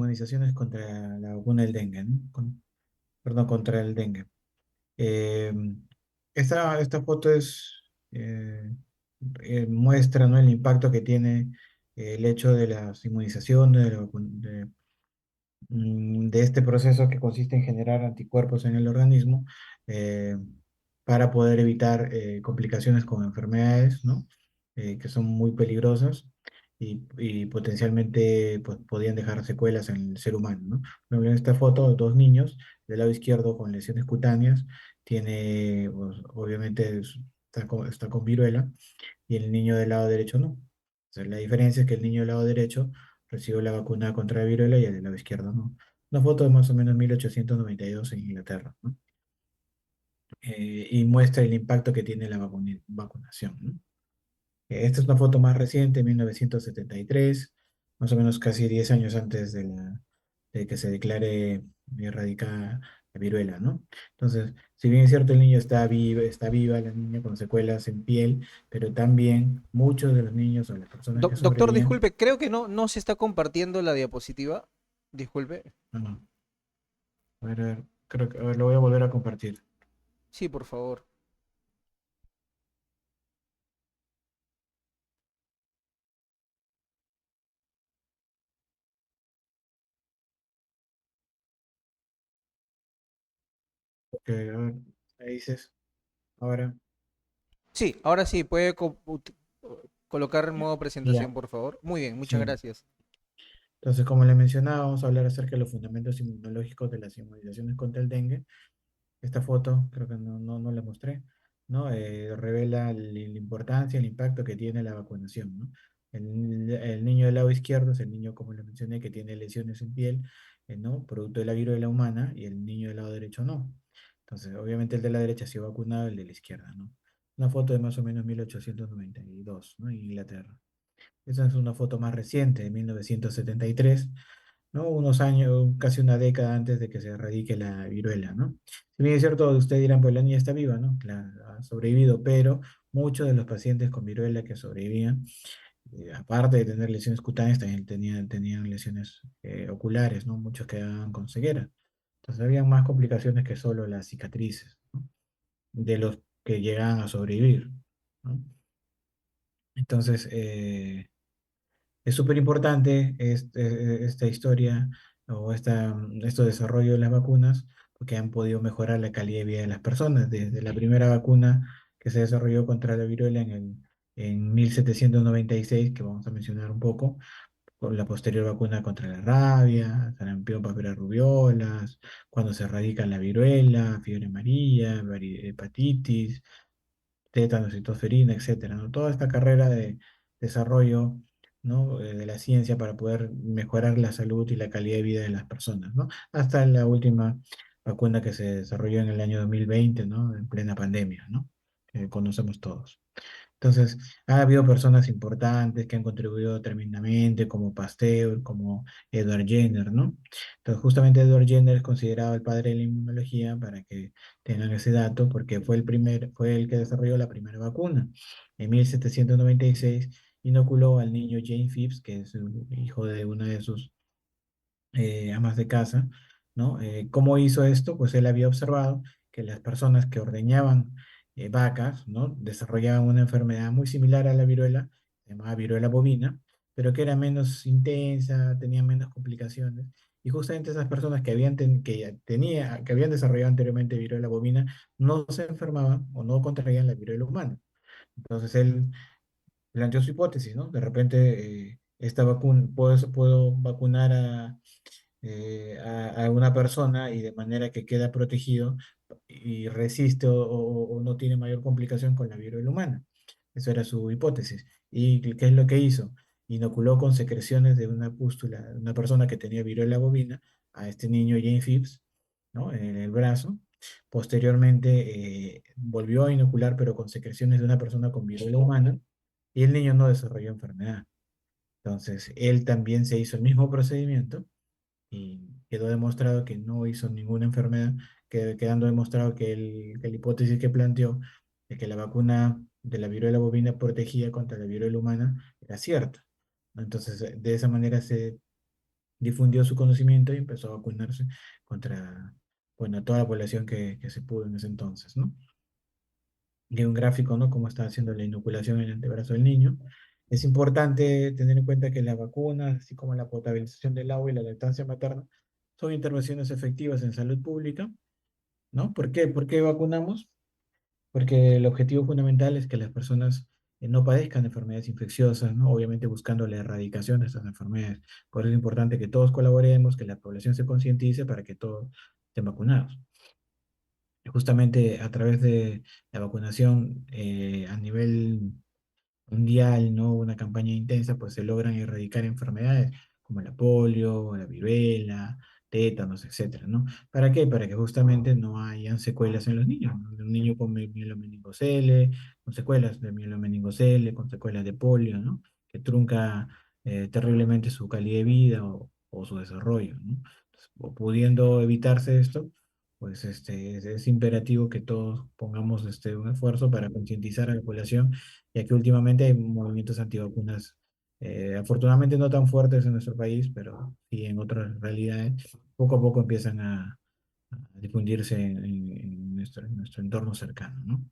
inmunizaciones contra la vacuna del dengue, ¿no? Perdón, contra el dengue. Eh, esta foto muestra, ¿no?, el impacto que tiene el hecho de las inmunizaciones, de este proceso que consiste en generar anticuerpos en el organismo, eh, para poder evitar complicaciones con enfermedades, ¿no? Que son muy peligrosas y potencialmente pues, podían dejar secuelas en el ser humano, ¿no? Por ejemplo, en esta foto, dos niños, del lado izquierdo con lesiones cutáneas, tiene, pues, obviamente está con viruela, y el niño del lado derecho no. Entonces, la diferencia es que el niño del lado derecho recibió la vacuna contra la viruela y el del lado izquierdo no. Una foto de más o menos 1892 en Inglaterra, ¿no? Y muestra el impacto que tiene la vacunación, ¿no? Esta es una foto más reciente, 1973, más o menos casi 10 años antes de que se declare erradicada la viruela, ¿no? Entonces, si bien es cierto, el niño está viva, la niña con secuelas en piel, pero también muchos de los niños o las personas que Doctor, sobrevivían, disculpe, creo que no se está compartiendo la diapositiva. Disculpe. no, no, a ver, creo que a ver, lo voy a volver a compartir. Sí, por favor. A ver, ahí dices, ahora, Sí, ahora sí, puede colocar en modo ya, presentación, por favor. Muy bien, muchas sí. gracias. Entonces, como le mencionaba, vamos a hablar acerca de los fundamentos inmunológicos de las inmunizaciones contra el dengue. Esta foto, creo que no la mostré, ¿no? Revela la importancia, el impacto que tiene la vacunación, ¿no? El niño del lado izquierdo es el niño, como le mencioné, que tiene lesiones en piel, ¿no? Producto de la viruela humana, y el niño del lado derecho no. Entonces, obviamente el de la derecha ha sido vacunado, el de la izquierda, ¿no? Una foto de más o menos 1892, ¿no? En Inglaterra. Esa es una foto más reciente, de 1973, ¿no? Unos años, casi una década antes de que se erradique la viruela, ¿no? Si bien es cierto, ustedes dirán, pues la niña está viva, ¿no? Claro, ha sobrevivido, pero muchos de los pacientes con viruela que sobrevivían, aparte de tener lesiones cutáneas, también tenían lesiones oculares, ¿no? Muchos quedaban con ceguera. Entonces, había más complicaciones que solo las cicatrices, ¿no?, de los que llegaban a sobrevivir, ¿no? Entonces, es súper importante esta historia o este desarrollo de las vacunas, porque han podido mejorar la calidad de vida de las personas. Desde la primera vacuna que se desarrolló contra la viruela en 1796, que vamos a mencionar un poco, con la posterior vacuna contra la rabia, sarampión, papera rubiolas, cuando se erradica la viruela, fiebre amarilla, hepatitis, tétanos, citosferina, etcétera, ¿no? Toda esta carrera de desarrollo, ¿no?, de la ciencia para poder mejorar la salud y la calidad de vida de las personas, ¿no? Hasta la última vacuna que se desarrolló en el año 2020, ¿no? En plena pandemia, ¿no? Que conocemos todos. Entonces, ha habido personas importantes que han contribuido tremendamente, como Pasteur, como Edward Jenner, ¿no? Entonces, justamente Edward Jenner es considerado el padre de la inmunología, para que tengan ese dato, porque fue el que desarrolló la primera vacuna. En 1796 inoculó al niño Jane Phipps, que es el hijo de una de sus amas de casa, ¿no? ¿Cómo hizo esto? Pues él había observado que las personas que ordeñaban vacas, ¿no?, desarrollaban una enfermedad muy similar a la viruela, llamada viruela bovina, pero que era menos intensa, tenía menos complicaciones. Y justamente esas personas que habían desarrollado anteriormente viruela bovina no se enfermaban o no contraían la viruela humana. Entonces él planteó su hipótesis, ¿no? De repente, esta vacuna, puedo vacunar a una persona, y de manera que queda protegido y resiste o no tiene mayor complicación con la viruela humana. Eso era su hipótesis. ¿Y qué es lo que hizo? Inoculó con secreciones de una pústula de una persona que tenía viruela bovina a este niño Jane Phipps, ¿no?, en el brazo. Posteriormente, volvió a inocular, pero con secreciones de una persona con viruela humana, y el niño no desarrolló enfermedad. Entonces, él también se hizo el mismo procedimiento y quedó demostrado que no hizo ninguna enfermedad, quedando demostrado que la hipótesis que planteó de que la vacuna de la viruela bovina protegía contra la viruela humana era cierta, ¿no? Entonces, de esa manera difundió su conocimiento y empezó a vacunarse contra, bueno, toda la población que se pudo en ese entonces, ¿no? Y hay un gráfico, ¿no? Cómo está haciendo la inoculación en el antebrazo del niño. Es importante tener en cuenta que las vacunas, así como la potabilización del agua y la lactancia materna, son intervenciones efectivas en salud pública, ¿no? ¿Por qué? ¿Por qué vacunamos? Porque el objetivo fundamental es que las personas no padezcan enfermedades infecciosas, ¿no? Obviamente buscando la erradicación de estas enfermedades. Por eso es importante que todos colaboremos, que la población se concientice para que todos estén vacunados. Justamente a través de la vacunación a nivel mundial, ¿no? Una campaña intensa, pues se logran erradicar enfermedades como la polio, la viruela, tétanos, etcétera, ¿no? ¿Para qué? Para que justamente no hayan secuelas en los niños, ¿no? Un niño con mielomeningocele, con secuelas de mielomeningocele, con secuelas de polio, ¿no? Que trunca terriblemente su calidad de vida o su desarrollo, ¿no? Entonces, pudiendo evitarse esto, pues es imperativo que todos pongamos un esfuerzo para concientizar a la población, ya que últimamente hay movimientos antivacunas, afortunadamente no tan fuertes en nuestro país, pero sí en otras realidades, poco a poco empiezan a difundirse en nuestro entorno cercano, ¿no?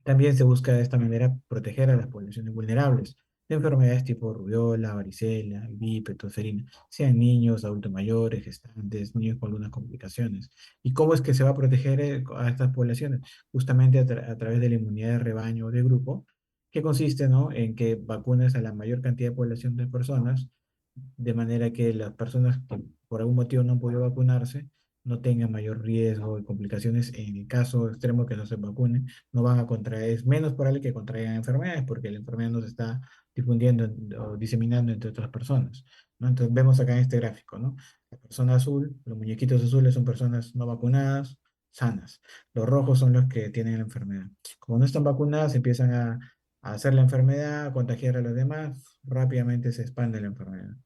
También se busca de esta manera proteger a las poblaciones vulnerables de enfermedades tipo rubiola, varicela, gripe, tosferina, sean niños, adultos mayores, gestantes, niños con algunas complicaciones. ¿Y cómo es que se va a proteger a estas poblaciones? Justamente a través de la inmunidad de rebaño o de grupo, que consiste, ¿no? En que vacunes a la mayor cantidad de población de personas, de manera que las personas que por algún motivo no han podido vacunarse no tengan mayor riesgo de complicaciones en el caso extremo que no se vacunen, no van a contraer, es menos probable que contraigan enfermedades porque la enfermedad no se está difundiendo o diseminando entre otras personas, ¿no? Entonces vemos acá en este gráfico, ¿no? La persona azul, los muñequitos azules son personas no vacunadas, sanas. Los rojos son los que tienen la enfermedad. Como no están vacunadas, empiezan a hacer la enfermedad, a contagiar a los demás, rápidamente se expande la enfermedad,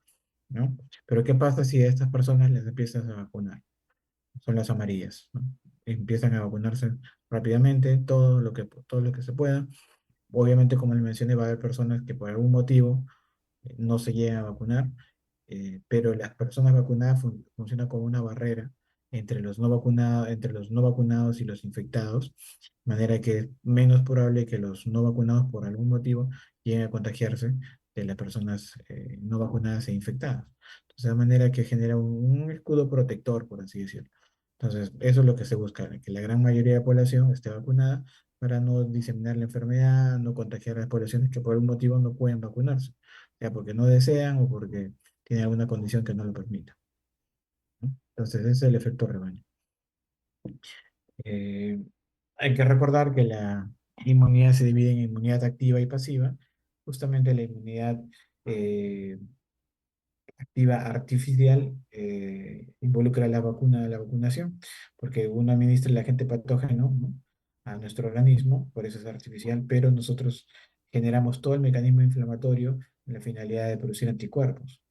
¿no? Pero ¿qué pasa si a estas personas les empiezas a vacunar? Son las amarillas, ¿no? Empiezan a vacunarse rápidamente, todo lo que se pueda. Obviamente, como les mencioné, va a haber personas que por algún motivo no se llegan a vacunar, pero las personas vacunadas funcionan como una barrera entre los no vacunados y los infectados, de manera que es menos probable que los no vacunados por algún motivo lleguen a contagiarse de las personas no vacunadas e infectadas. Entonces, de manera que genera un escudo protector, por así decirlo. Entonces, eso es lo que se busca, que la gran mayoría de la población esté vacunada para no diseminar la enfermedad, no contagiar a las poblaciones que por algún motivo no pueden vacunarse, sea porque no desean o porque tienen alguna condición que no lo permita, ¿no? Entonces, ese es el efecto rebaño. Eh, Hay que recordar que la inmunidad se divide en inmunidad activa y pasiva. Justamente la inmunidad eh, activa artificial involucra la vacunación, porque uno administra el agente patógeno, ¿no? A nuestro organismo, por eso es artificial, pero nosotros generamos todo el mecanismo inflamatorio con la finalidad de producir anticuerpos,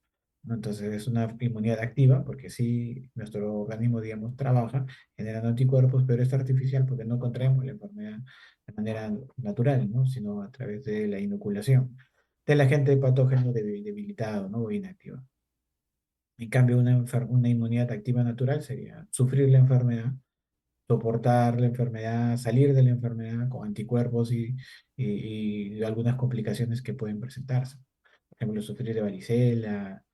¿no? Entonces es una inmunidad activa, porque sí, nuestro organismo, digamos, trabaja generando anticuerpos, pero es artificial porque no contraemos la enfermedad de manera natural, ¿no? Sino a través de la inoculación del agente patógeno debilitado, ¿no? O inactivo. En cambio, una inmunidad activa natural sería sufrir la enfermedad, soportar la enfermedad, salir de la enfermedad con anticuerpos y algunas complicaciones que pueden presentarse. Por ejemplo, sufrir de varicela,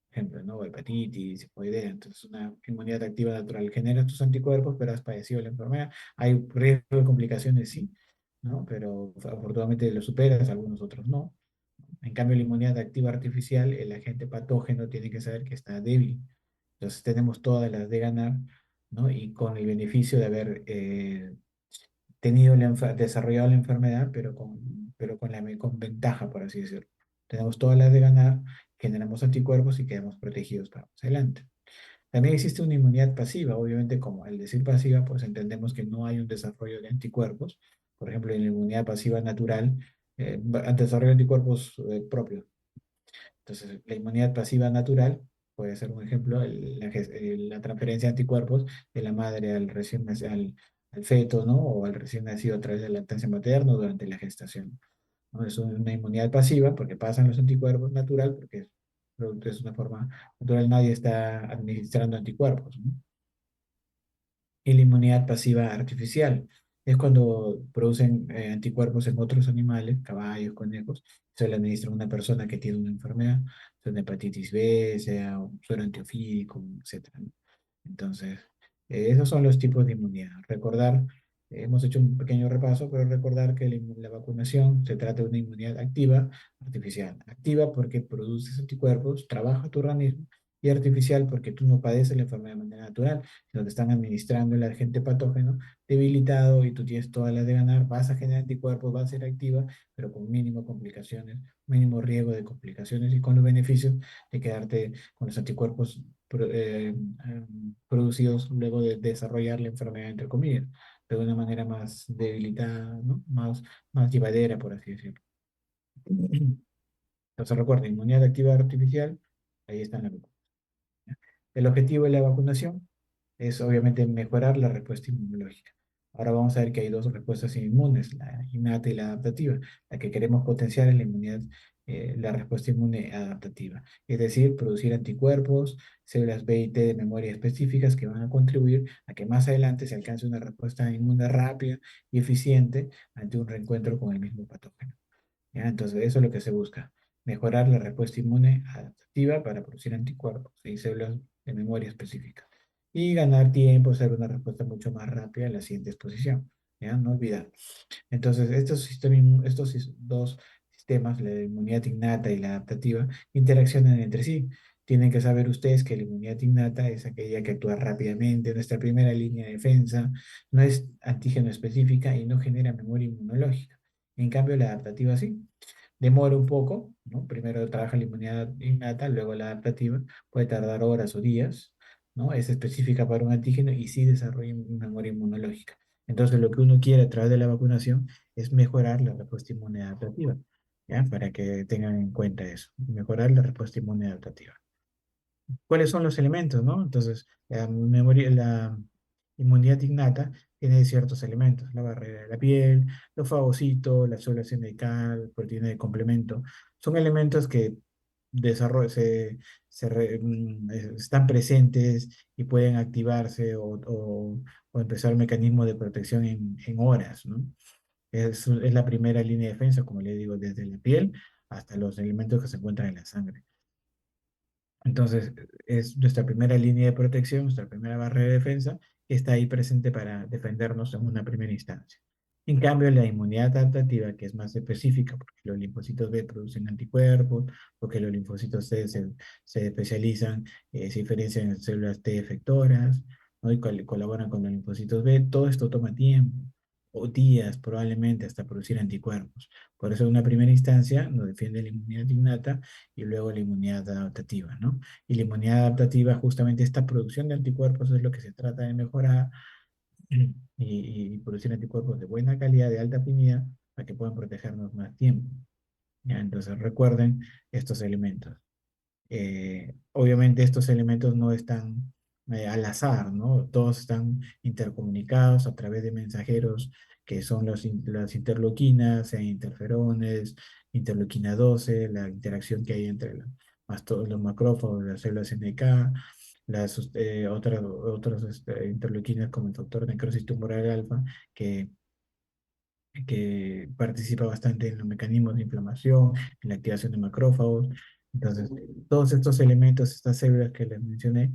por ejemplo, ¿no? O hepatitis, tifoidea. Entonces, una inmunidad activa natural genera estos anticuerpos, pero has padecido la enfermedad. Hay riesgo de complicaciones, sí, ¿no? Pero afortunadamente lo superas, algunos otros no. En cambio, la inmunidad activa artificial, el agente patógeno tiene que saber que está débil. Entonces tenemos todas las de ganar, ¿no? Y con el beneficio de haber desarrollado la enfermedad, con ventaja, por así decirlo. Tenemos todas las de ganar, generamos anticuerpos y quedamos protegidos para más adelante. También existe una inmunidad pasiva, obviamente, como al decir pasiva, pues entendemos que no hay un desarrollo de anticuerpos. Por ejemplo, en la inmunidad pasiva natural, desarrollo de anticuerpos propios. Entonces, la inmunidad pasiva natural puede ser un ejemplo, la transferencia de anticuerpos de la madre al feto, ¿no? O al recién nacido a través de la lactancia materna o durante la gestación, ¿no? Es una inmunidad pasiva porque pasan los anticuerpos, natural porque es una forma natural, nadie está administrando anticuerpos, ¿no? Y la inmunidad pasiva artificial es cuando producen anticuerpos en otros animales, caballos, conejos, se le administra a una persona que tiene una enfermedad, sea una hepatitis B, sea un suero antiofídico, etcétera, ¿no? Entonces, esos son los tipos de inmunidad. Recordar, hemos hecho un pequeño repaso, pero recordar que la vacunación se trata de una inmunidad activa, artificial. Activa porque produces anticuerpos, trabaja tu organismo, y artificial porque tú no padeces la enfermedad de manera natural, sino te están administrando el agente patógeno debilitado y tú tienes todas las de ganar, vas a generar anticuerpos, va a ser activa, pero con mínimo complicaciones, mínimo riesgo de complicaciones y con los beneficios de quedarte con los anticuerpos producidos luego de desarrollar la enfermedad, entre comillas, de una manera más debilitada, ¿no? Más llevadera, por así decirlo. Entonces recuerda, inmunidad activa artificial, ahí está en la vacuna. El objetivo de la vacunación es obviamente mejorar la respuesta inmunológica. Ahora vamos a ver que hay dos respuestas inmunes, la innata y la adaptativa. La que queremos potenciar es la inmunidad, la respuesta inmune adaptativa, es decir, producir anticuerpos, células B y T de memoria específicas que van a contribuir a que más adelante se alcance una respuesta inmune rápida y eficiente ante un reencuentro con el mismo patógeno. ¿Ya? Entonces, eso es lo que se busca, mejorar la respuesta inmune adaptativa para producir anticuerpos y células de memoria específica. Y ganar tiempo, hacer una respuesta mucho más rápida en la siguiente exposición. ¿Ya? No olvidar. Entonces, estos dos sistemas, la inmunidad innata y la adaptativa, interaccionan entre sí. Tienen que saber ustedes que la inmunidad innata es aquella que actúa rápidamente, nuestra primera línea de defensa, no es antígeno específica y no genera memoria inmunológica. En cambio, la adaptativa sí. Demora un poco, ¿no? Primero trabaja la inmunidad innata, luego la adaptativa, puede tardar horas o días, ¿no? Es específica para un antígeno y sí desarrolla memoria inmunológica. Entonces, lo que uno quiere a través de la vacunación es mejorar la respuesta inmune adaptativa, ¿ya? Para que tengan en cuenta eso, mejorar la respuesta inmune adaptativa. ¿Cuáles son los elementos, no? Entonces, la inmunidad innata tiene ciertos elementos, la barrera de la piel, los fagocitos, la célula sindical, proteína de complemento. Son elementos que desarroll- se, están presentes y pueden activarse o empezar un mecanismo de protección en horas, ¿no? Es la primera línea de defensa, como le digo, desde la piel hasta los elementos que se encuentran en la sangre. Entonces, es nuestra primera línea de protección, nuestra primera barrera de defensa, que está ahí presente para defendernos en una primera instancia. En cambio, la inmunidad adaptativa, que es más específica, porque los linfocitos B producen anticuerpos, porque los linfocitos C se especializan, se diferencian en células T efectoras, ¿no? Y colaboran con los linfocitos B, todo esto toma tiempo, o días probablemente hasta producir anticuerpos. Por eso, en una primera instancia, nos defiende la inmunidad innata y luego la inmunidad adaptativa, ¿no? Y la inmunidad adaptativa, justamente esta producción de anticuerpos es lo que se trata de mejorar y producir anticuerpos de buena calidad, de alta afinidad, para que puedan protegernos más tiempo. ¿Ya? Entonces recuerden estos elementos. Obviamente estos elementos no están al azar, ¿no? Todos están intercomunicados a través de mensajeros que son las interleuquinas e interferones, interleuquina 12, la interacción que hay entre los macrófagos, las células NK, otras interleuquinas como el factor de necrosis tumoral alfa, que que participa bastante en los mecanismos de inflamación, en la activación de macrófagos. Entonces, todos estos elementos, estas células que les mencioné,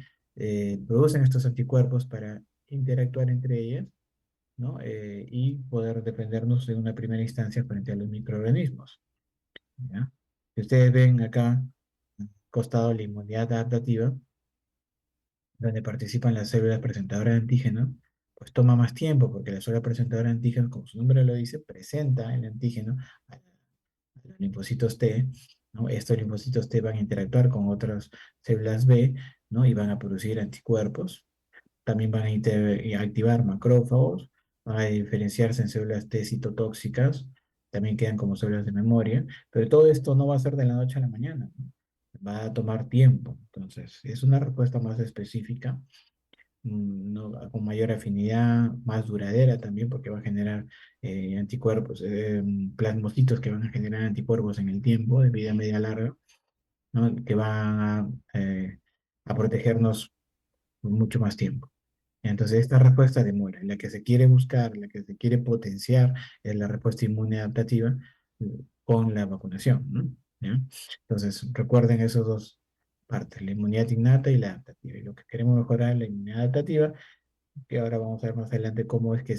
producen estos anticuerpos para interactuar entre ellas, ¿no? Y poder defendernos en una primera instancia frente a los microorganismos, ¿ya? Si ustedes ven acá, costado la inmunidad adaptativa, donde participan las células presentadoras de antígenos, pues toma más tiempo porque la célula presentadora de antígenos, como su nombre lo dice, presenta el antígeno a los linfocitos T, ¿no? Estos linfocitos T van a interactuar con otras células B, ¿no? Y van a producir anticuerpos. También van a y a activar macrófagos, van a diferenciarse en células T citotóxicas, también quedan como células de memoria, pero todo esto no va a ser de la noche a la mañana, ¿no? Va a tomar tiempo. Entonces, es una respuesta más específica, ¿no? Con mayor afinidad, más duradera también, porque va a generar anticuerpos, plasmocitos que van a generar anticuerpos en el tiempo, de vida media larga. ¿no? Que van a protegernos por mucho más tiempo. Entonces, esta respuesta demora. La que se quiere buscar, la que se quiere potenciar es la respuesta inmune adaptativa con la vacunación, ¿no? ¿Ya? Entonces, recuerden esos dos partes, la inmunidad innata y la adaptativa. Y lo que queremos mejorar es la inmunidad adaptativa, que ahora vamos a ver más adelante cómo es que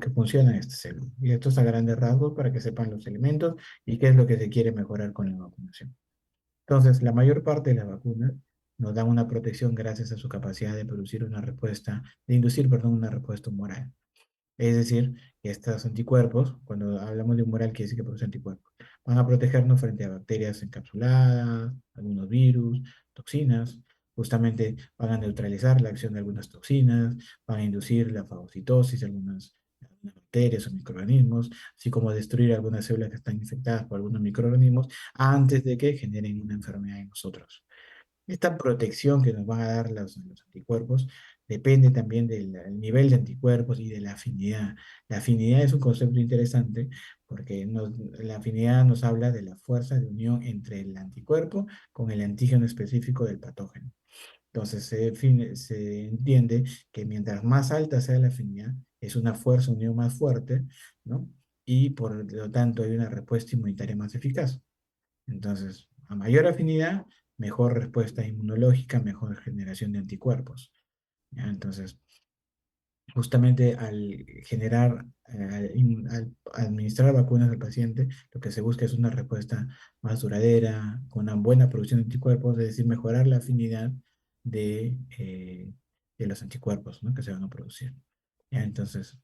funcionan estas células. Y esto es a grandes rasgos para que sepan los elementos y qué es lo que se quiere mejorar con la vacunación. Entonces, la mayor parte de las vacunas nos dan una protección gracias a su capacidad de producir una respuesta, de inducir, perdón, una respuesta humoral. Es decir, que estos anticuerpos, cuando hablamos de humoral, quiere decir que produce anticuerpos, van a protegernos frente a bacterias encapsuladas, algunos virus, toxinas. Justamente van a neutralizar la acción de algunas toxinas, van a inducir la fagocitosis de algunas bacterias o microorganismos, así como destruir algunas células que están infectadas por algunos microorganismos antes de que generen una enfermedad en nosotros. Esta protección que nos van a dar los anticuerpos depende también del nivel de anticuerpos y de la afinidad. La afinidad es un concepto interesante porque la afinidad nos habla de la fuerza de unión entre el anticuerpo con el antígeno específico del patógeno. Entonces se entiende que mientras más alta sea la afinidad, es una fuerza de unión más fuerte, ¿no? Y por lo tanto hay una respuesta inmunitaria más eficaz. Entonces, a mayor afinidad, mejor respuesta inmunológica, mejor generación de anticuerpos. ¿Ya? Entonces, justamente al generar, al administrar vacunas al paciente, lo que se busca es una respuesta más duradera, con una buena producción de anticuerpos, es decir, mejorar la afinidad de los anticuerpos, ¿no? Que se van a producir. ¿Ya? Entonces,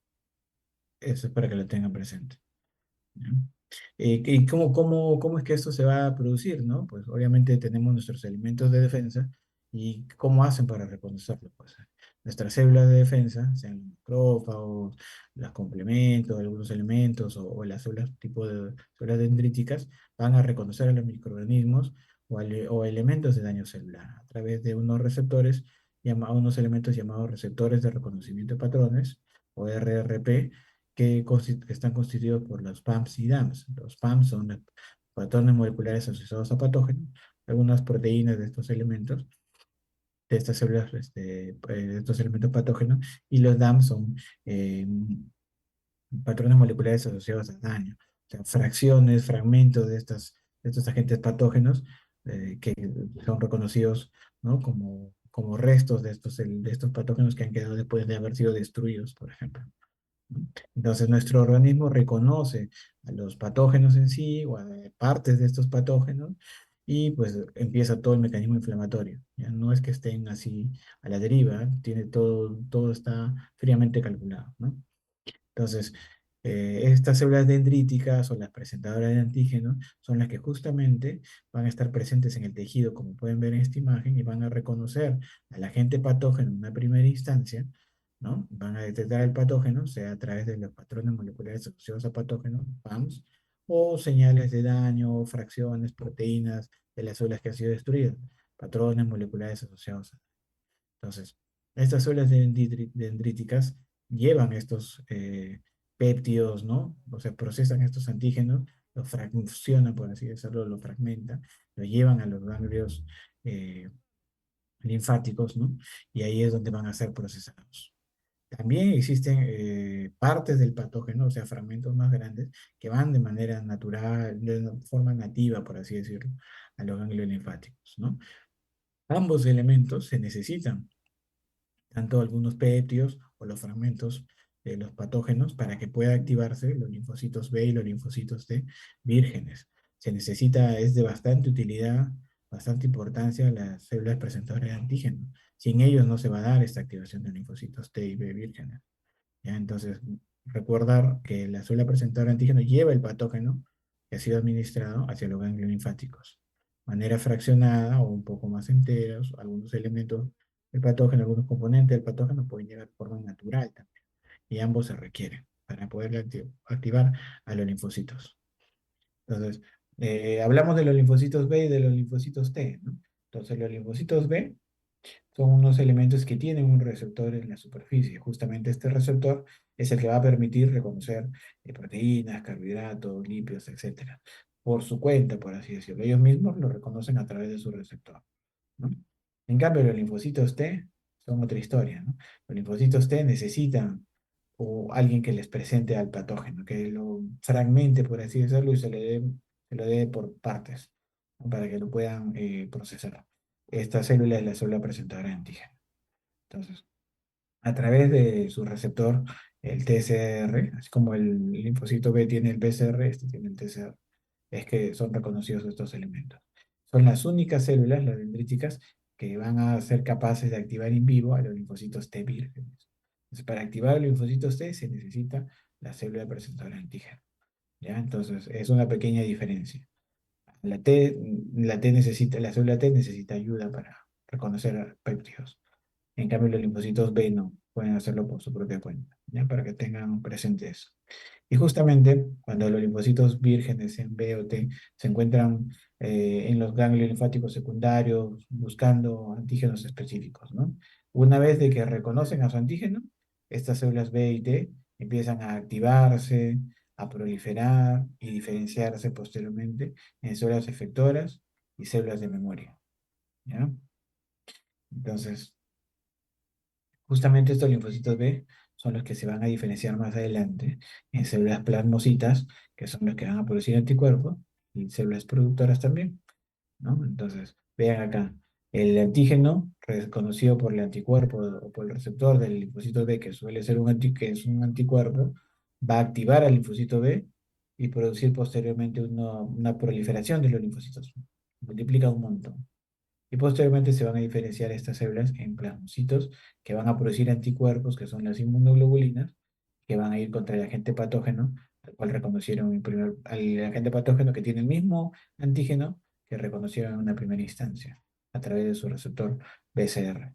eso es para que lo tengan presente. ¿Ya? ¿Y cómo es que esto se va a producir, no? Pues obviamente tenemos nuestros elementos de defensa y ¿cómo hacen para reconocerlo? Pues nuestras células de defensa, sean los macrófagos, los complementos, algunos elementos o las células tipo de células dendríticas, van a reconocer a los microorganismos o elementos de daño celular a través de unos receptores, unos elementos llamados receptores de reconocimiento de patrones o RRP que están constituidos por los PAMs y DAMs. Los PAMs son los patrones moleculares asociados a patógenos, algunas proteínas de estos elementos, de estas células, de estos elementos patógenos, y los DAMs son eh, patrones moleculares asociados a daño, o sea, fracciones, fragmentos de estos agentes patógenos que son reconocidos, ¿no? como restos de estos patógenos que han quedado después de haber sido destruidos, por ejemplo. Entonces, nuestro organismo reconoce a los patógenos en sí o a partes de estos patógenos y pues empieza todo el mecanismo inflamatorio. Ya no es que estén así a la deriva, todo está fríamente calculado, ¿no? Entonces, estas células dendríticas o las presentadoras de antígenos son las que justamente van a estar presentes en el tejido, como pueden ver en esta imagen, y van a reconocer al agente patógeno en una primera instancia, ¿no? Van a detectar el patógeno, sea a través de los patrones moleculares asociados a patógenos, PAMs, o señales de daño, fracciones, proteínas de las células que han sido destruidas, patrones moleculares asociados a. Entonces, estas células dendríticas llevan estos péptidos, ¿no? O sea, procesan estos antígenos, los fraccionan, por así decirlo, lo fragmentan, lo llevan a los ganglios linfáticos, ¿no? Y ahí es donde van a ser procesados. También existen partes del patógeno, o sea, fragmentos más grandes, que van de manera natural, de forma nativa, por así decirlo, a los ganglios linfáticos, ¿no? Ambos elementos se necesitan tanto algunos péptidos o los fragmentos de los patógenos para que pueda activarse los linfocitos B y los linfocitos T vírgenes. Es de bastante utilidad, bastante importancia las células presentadoras de antígenos. Sin ellos no se va a dar esta activación de linfocitos T y B vírgenes. ¿Ya? Entonces, recordar que la célula presentadora de antígeno lleva el patógeno que ha sido administrado hacia los ganglios linfáticos. De manera fraccionada o un poco más enteros, algunos elementos del patógeno, algunos componentes del patógeno pueden llegar de forma natural también. Y ambos se requieren para poder activar a los linfocitos. Entonces, hablamos de los linfocitos B y de los linfocitos T, ¿no? Entonces, los linfocitos B son unos elementos que tienen un receptor en la superficie. Justamente este receptor es el que va a permitir reconocer proteínas, carbohidratos, lípidos, etcétera. por su cuenta, por así decirlo. Ellos mismos lo reconocen a través de su receptor, ¿no? En cambio, los linfocitos T son otra historia, ¿no? Los linfocitos T necesitan o alguien que les presente al patógeno, que lo fragmente, por así decirlo, y se lo dé por partes, ¿no? Para que lo puedan procesar. Esta célula es la célula presentadora de antígeno. Entonces, a través de su receptor, el TCR, así como el linfocito B tiene el PCR, este tiene el TCR, es que son reconocidos estos elementos. Son las únicas células, las dendríticas, que van a ser capaces de activar in vivo a los linfocitos T vírgenes. Entonces, para activar los linfocitos T se necesita la célula presentadora de antígeno. ¿Ya? Entonces, es una pequeña diferencia. La T, la célula T necesita ayuda para reconocer péptidos. En cambio, los linfocitos B no pueden hacerlo por su propia cuenta, ¿ya? Para que tengan presente eso. Y justamente cuando los linfocitos vírgenes en B o T se encuentran en los ganglios linfáticos secundarios buscando antígenos específicos, ¿no? Una vez de que reconocen a su antígeno, estas células B y T empiezan a activarse, a proliferar y diferenciarse posteriormente en células efectoras y células de memoria, ¿ya? Entonces, justamente estos linfocitos B son los que se van a diferenciar más adelante en células plasmocitas, que son las que van a producir anticuerpos, y células productoras también, ¿no? Entonces, vean acá, el antígeno reconocido por el anticuerpo o por el receptor del linfocito B, que suele ser que es un anticuerpo, va a activar al linfocito B y producir posteriormente una proliferación de los linfocitos. Multiplica un montón. Y posteriormente se van a diferenciar estas células en plasmocitos que van a producir anticuerpos, que son las inmunoglobulinas, que van a ir contra el agente patógeno, al cual reconocieron al agente patógeno que tiene el mismo antígeno que reconocieron en una primera instancia, a través de su receptor BCR.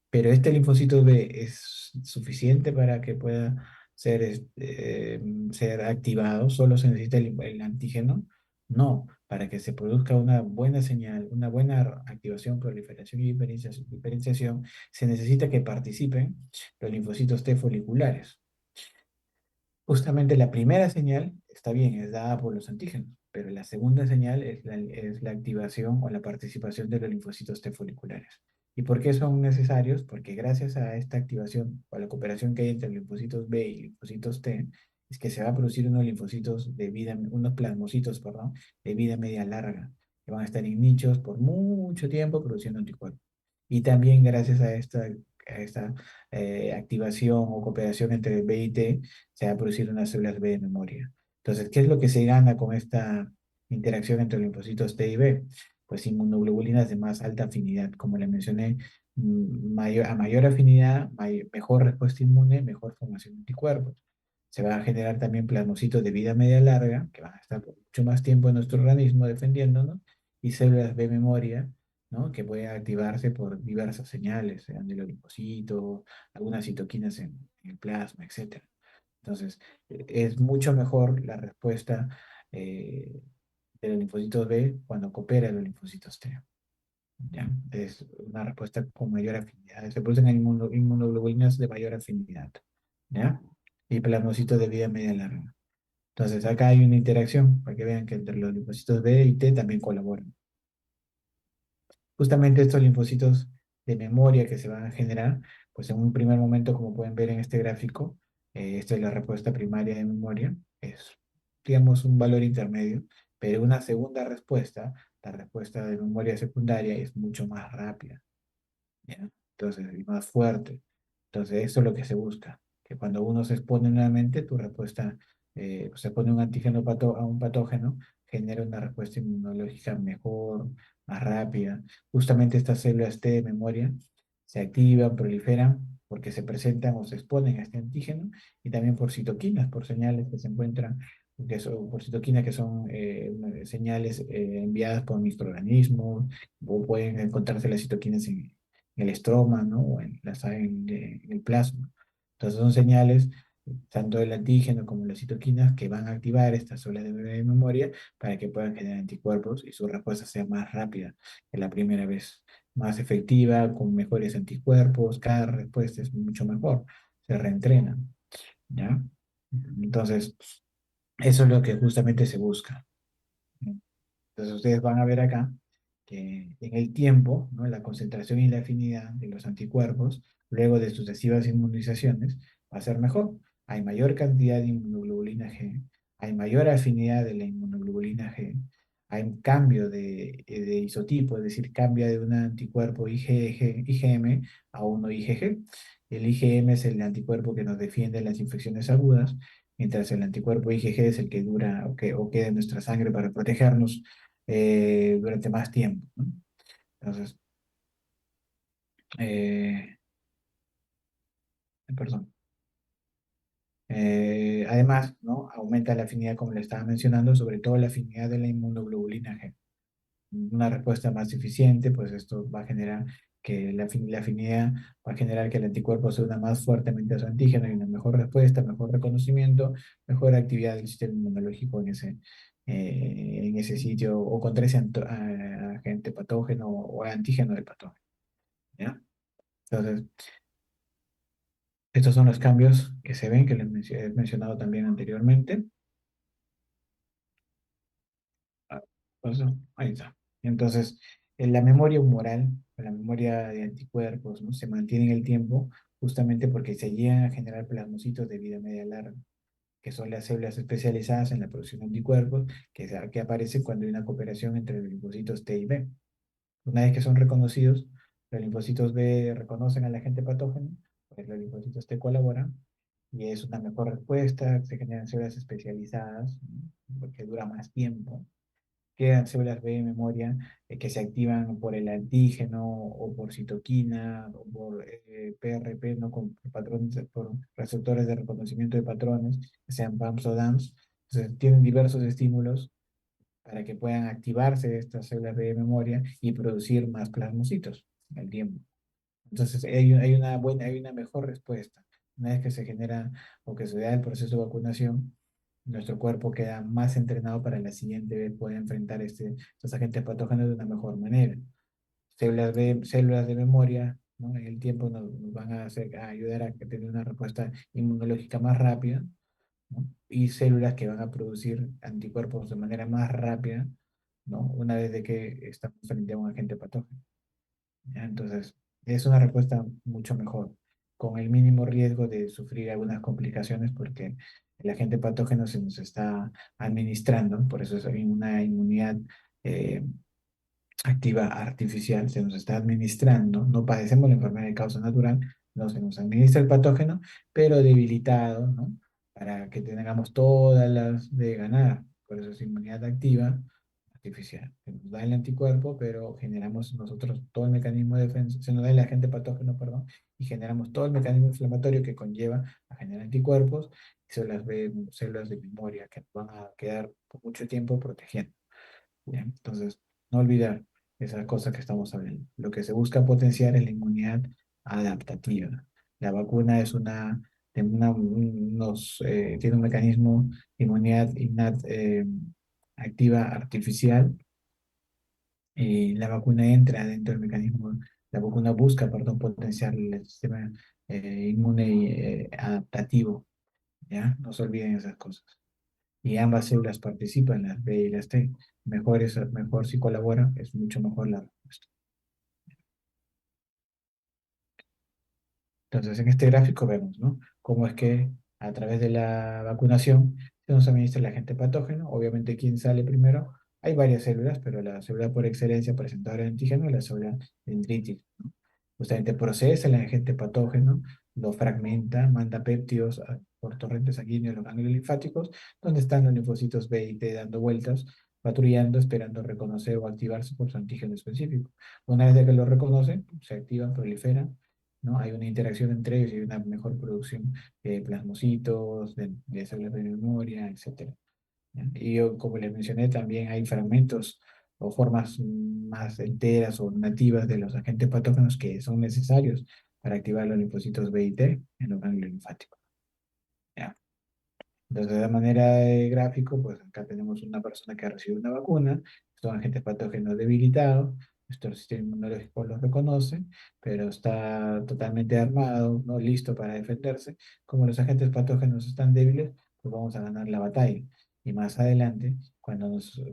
Pero este linfocito B es suficiente para que pueda ser activado, solo se necesita el antígeno. No, para que se produzca una buena señal, una buena activación, proliferación y diferenciación, se necesita que participen los linfocitos T foliculares. Justamente la primera señal está bien, es dada por los antígenos, pero la segunda señal es la activación o la participación de los linfocitos T foliculares. ¿Y por qué son necesarios? Porque gracias a esta activación o a la cooperación que hay entre linfocitos B y linfocitos T, es que se va a producir unos linfocitos de vida, unos plasmocitos, perdón, de vida media larga, que van a estar en nichos por mucho tiempo produciendo anticuerpos. Y también gracias a esta activación o cooperación entre B y T, se va a producir unas células B de memoria. Entonces, ¿qué es lo que se gana con esta interacción entre linfocitos T y B? Pues inmunoglobulinas de más alta afinidad, como le mencioné, a mayor afinidad, mejor respuesta inmune, mejor formación de anticuerpos. Se va a generar también plasmocitos de vida media larga, que van a estar por mucho más tiempo en nuestro organismo defendiéndonos, y células B memoria, ¿no? Que pueden activarse por diversas señales, sean de los linfocitos, algunas citoquinas en el plasma, etcétera. Entonces, es mucho mejor la respuesta eh, de los linfocitos B cuando coopera los linfocitos T. ¿Ya? Es una respuesta con mayor afinidad. Se producen inmunoglobulinas de mayor afinidad. ¿Ya? Y plasmocitos de vida media larga. Entonces, acá hay una interacción para que vean que entre los linfocitos B y T también colaboran. Justamente estos linfocitos de memoria que se van a generar, pues en un primer momento, como pueden ver en este gráfico, esta es la respuesta primaria de memoria, es, digamos, un valor intermedio, pero una segunda respuesta, la respuesta de memoria secundaria, es mucho más rápida. ¿Ya? Entonces, y más fuerte. Entonces, eso es lo que se busca, que cuando uno se expone nuevamente, tu respuesta, pues, se pone un antígeno a un patógeno, genera una respuesta inmunológica mejor, más rápida. Justamente estas células T de memoria se activan, proliferan, porque se presentan o se exponen a este antígeno, y también por citoquinas, por señales que se encuentran, por citoquinas que son señales enviadas por microorganismos, o pueden encontrarse las citoquinas en el estroma, ¿no? O en el plasma. Entonces son señales, tanto del antígeno como las citoquinas, que van a activar estas células de memoria para que puedan generar anticuerpos y su respuesta sea más rápida que la primera vez, más efectiva, con mejores anticuerpos, cada respuesta es mucho mejor, se reentrena, ¿ya? Entonces, eso es lo que justamente se busca. Entonces ustedes van a ver acá que en el tiempo, ¿no? La concentración y la afinidad de los anticuerpos, luego de sucesivas inmunizaciones, va a ser mejor. Hay mayor cantidad de inmunoglobulina G, hay mayor afinidad de la inmunoglobulina G, hay un cambio de isotipo, es decir, cambia de un anticuerpo IgM a uno IgG. El IgM es el anticuerpo que nos defiende de las infecciones agudas, mientras el anticuerpo IgG es el que dura o queda en nuestra sangre para protegernos durante más tiempo, ¿no? Entonces, eh, perdón. Además, ¿no? Aumenta la afinidad, como le estaba mencionando, sobre todo la afinidad de la inmunoglobulina G. Una respuesta más eficiente, pues esto va a generar que la afinidad va a generar que el anticuerpo se una más fuertemente a su antígeno y una mejor respuesta, mejor reconocimiento, mejor actividad del sistema inmunológico en ese sitio o contra ese agente patógeno o antígeno del patógeno. ¿Ya? Entonces, estos son los cambios que se ven, que les he mencionado también anteriormente. Ah, pues, ahí está. Entonces, en la memoria humoral, la memoria de anticuerpos, ¿no? Se mantiene en el tiempo justamente porque se llegan a generar plasmocitos de vida media larga, que son las células especializadas en la producción de anticuerpos, que aparecen cuando hay una cooperación entre los linfocitos T y B. Una vez que son reconocidos, los linfocitos B reconocen al agente patógeno, pues los linfocitos T colaboran y es una mejor respuesta, se generan células especializadas, ¿no? Porque dura más tiempo. Quedan células B de memoria que se activan por el antígeno o por citoquina o por PRP, ¿no? Con patrones, por receptores de reconocimiento de patrones, que sean PAMS o DAMS. Entonces, tienen diversos estímulos para que puedan activarse estas células B de memoria y producir más plasmocitos en el tiempo. Entonces, hay una mejor respuesta. Una vez que se genera o que se da el proceso de vacunación, nuestro cuerpo queda más entrenado para la siguiente vez poder enfrentar estos agentes patógenos de una mejor manera. Células de memoria, ¿no? En el tiempo nos van a ayudar a tener una respuesta inmunológica más rápida, ¿no? Y células que van a producir anticuerpos de manera más rápida, ¿no? Una vez de que estamos frente a un agente patógeno. ¿Ya? Entonces, es una respuesta mucho mejor, con el mínimo riesgo de sufrir algunas complicaciones porque el agente patógeno se nos está administrando, por eso es una inmunidad eh, activa artificial, se nos está administrando, no padecemos la enfermedad de causa natural, no se nos administra el patógeno, pero debilitado, ¿no? Para que tengamos todas las de ganar, por eso es inmunidad activa artificial. Se nos da el anticuerpo, pero generamos nosotros todo el mecanismo de defensa, se nos da el agente patógeno, perdón, y generamos todo el mecanismo inflamatorio que conlleva a generar anticuerpos y células de memoria que nos van a quedar por mucho tiempo protegiendo. ¿Ya? Entonces, no olvidar esa cosa que estamos hablando. Lo que se busca potenciar es la inmunidad adaptativa. La vacuna es tiene un mecanismo de inmunidad activa artificial y la vacuna entra dentro del mecanismo, la vacuna busca, perdón, potenciar el sistema inmune adaptativo, ¿ya? No se olviden esas cosas. Y ambas células participan, las B y las T. Mejor si colaboran, es mucho mejor la respuesta. Entonces, en este gráfico vemos, ¿no? Cómo es que a través de la vacunación se nos administra el agente patógeno. Obviamente, ¿quién sale primero? Hay varias células, pero la célula por excelencia presentadora de antígeno es la célula dendrítica, ¿no? Justamente procesa el agente patógeno, lo fragmenta, manda péptidos por torrentes sanguíneos a los ganglios linfáticos, donde están los linfocitos B y T dando vueltas, patrullando, esperando reconocer o activarse por su antígeno específico. Una vez de que lo reconocen, se activan, proliferan, ¿no? Hay una interacción entre ellos y una mejor producción de plasmocitos, de células de memoria, etcétera. ¿Ya? Y yo, como les mencioné, también hay fragmentos o formas más enteras o nativas de los agentes patógenos que son necesarios para activar los linfocitos B y T en los ganglios linfáticos. ¿Ya? Entonces, de manera de gráfico, pues acá tenemos una persona que ha recibido una vacuna, son agentes patógenos debilitados, nuestro sistema inmunológico los reconoce, pero está totalmente armado, ¿no? Listo para defenderse. Como los agentes patógenos están débiles, pues vamos a ganar la batalla. Y más adelante,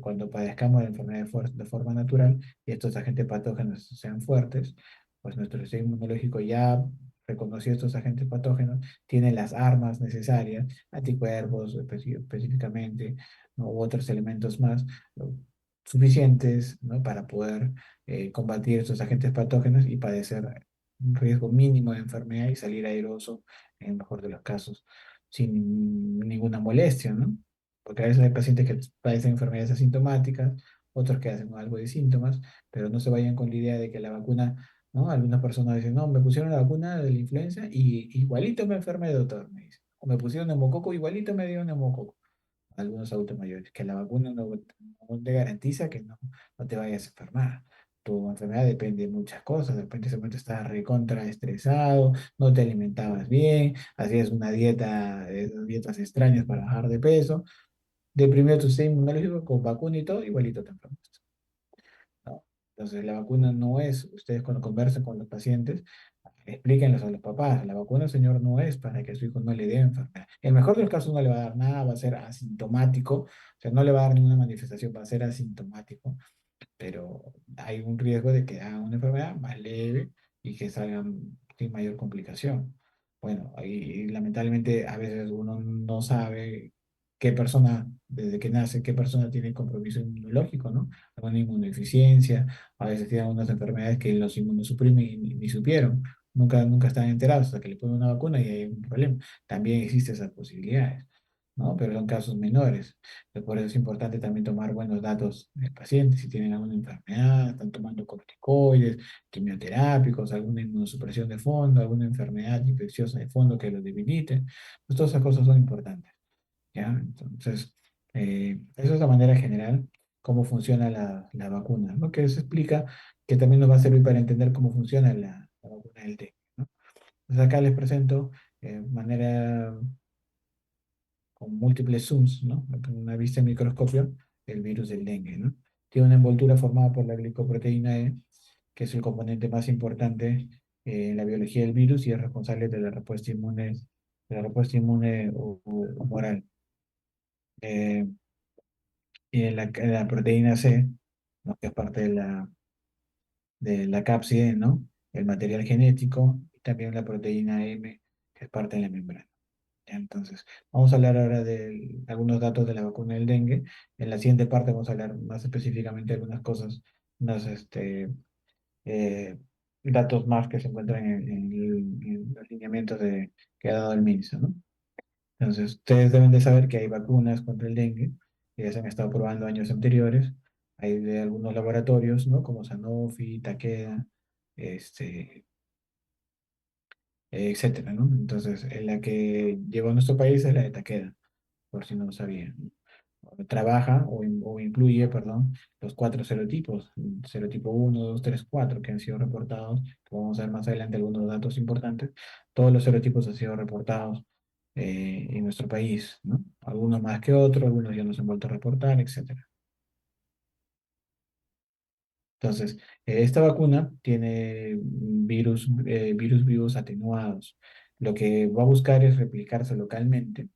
cuando padezcamos de enfermedad de forma natural y estos agentes patógenos sean fuertes, pues nuestro sistema inmunológico ya reconoció estos agentes patógenos, tiene las armas necesarias, anticuerpos específicamente, ¿no? U otros elementos más, ¿no? Suficientes, ¿no? Para poder combatir estos agentes patógenos y padecer un riesgo mínimo de enfermedad y salir airoso en el mejor de los casos, sin ninguna molestia, ¿no? Porque a veces hay pacientes que padecen enfermedades asintomáticas, otros que hacen algo de síntomas, pero no se vayan con la idea de que la vacuna, ¿no? Algunas personas dicen, no, me pusieron la vacuna de la influenza y igualito me enfermé, doctor, me dice. O me pusieron neumococo, igualito me dio neumococo. Algunos adultos mayores, que la vacuna no te garantiza que no te vayas a enfermar. Tu enfermedad depende de muchas cosas, de repente ese momento estás recontra estresado, no te alimentabas bien, hacías una dieta, dietas extrañas para bajar de peso, deprimió tu sistema inmunológico con vacuna y todo, igualito te enfermas. ¿No? Entonces, la vacuna no es, ustedes cuando conversan con los pacientes, explíquenles a los papás, la vacuna, señor, no es para que su hijo no le dé enfermedad. En el mejor de los casos no le va a dar nada, va a ser asintomático, o sea, no le va a dar ninguna manifestación, va a ser asintomático, pero hay un riesgo de que haga una enfermedad más leve y que salgan sin mayor complicación. Bueno, y lamentablemente a veces uno no sabe qué persona, desde que nace, qué persona tiene compromiso inmunológico, ¿no? Alguna inmunodeficiencia, a veces tienen unas enfermedades que los inmunosuprimen y ni supieron, nunca están enterados hasta que le ponen una vacuna y hay un problema. También existen esas posibilidades, ¿no? Pero son casos menores. Por eso es importante también tomar buenos datos del paciente, si tienen alguna enfermedad, están tomando corticoides, quimioterápicos, alguna inmunosupresión de fondo, alguna enfermedad infecciosa de fondo que los debilite. Pues todas esas cosas son importantes, ¿ya? Entonces, eso es la manera general cómo funciona la vacuna, ¿no? Que eso explica que también nos va a servir para entender cómo funciona la vacuna del dengue, ¿no? Entonces acá les presento de manera con múltiples zooms, ¿no? Con una vista en microscopio, el virus del dengue, ¿no? Tiene una envoltura formada por la glicoproteína E, que es el componente más importante en la biología del virus y es responsable de la respuesta inmune humoral. Eh, y en la proteína C, ¿no? Que es parte de la cápside, ¿no? El material genético, y también la proteína M, que es parte de la membrana. Entonces, vamos a hablar ahora de algunos datos de la vacuna del dengue. En la siguiente parte vamos a hablar más específicamente de algunas cosas, unos eh, datos más que se encuentran en los lineamientos que ha dado el MINSA, ¿no? Entonces, ustedes deben de saber que hay vacunas contra el dengue que ya se han estado probando años anteriores. Hay de algunos laboratorios, ¿no? Como Sanofi, Takeda, este, etcétera, ¿no? Entonces, la que llegó a nuestro país es la de Takeda, por si no lo sabían. Trabaja o incluye, perdón, los cuatro serotipos, serotipo 1, 2, 3, 4, que han sido reportados, que vamos a ver más adelante algunos datos importantes. Todos los serotipos han sido reportados en nuestro país, ¿no? Algunos más que otros, algunos ya no se han vuelto a reportar, etcétera. Entonces, esta vacuna tiene virus vivos atenuados. Lo que va a buscar es replicarse localmente